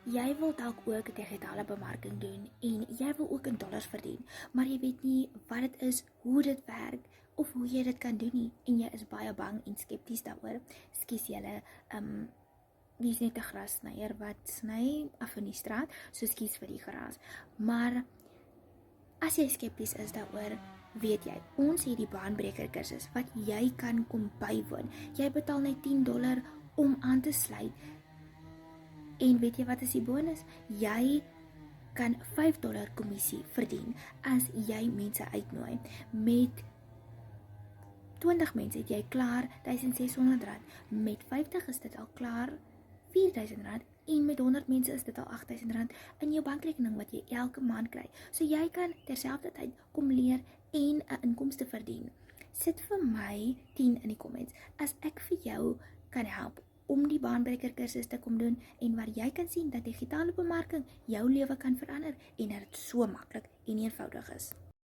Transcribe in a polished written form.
Jy wil dalk ook digitale bemarking doen en jy wil ook in dollars verdien, maar jy weet nie wat dit is, hoe dit werk of hoe jy dit kan doen nie en jy is baie bang en skepties daaroor. Skus julle, wie is net 'n grassnyer wat sny af in die straat, so skus vir die gras. Maar as jy skepties is daaroor, weet jy, ons het die baanbreker kursus wat jy kan kom bywoon. Jy betaal net $10 om aan te sluit. En weet jy wat is die bonus? Jy kan $5 kommissie verdien as jy mense uitnooi. Met 20 mense het jy klaar R1600. Met 50 is dit al klaar R4000 en met 100 mense is dit al R8000 in jou bankrekening wat jy elke maand kry. So jy kan terselfdertyd kom leer en 'n inkomste verdien. Sit vir my 10 in die comments as ek vir jou kan help om die baanbreker kursus te kom doen en waar jy kan sien dat digitale bemarking jou lewe kan verander en dat dit so maklik en eenvoudig is.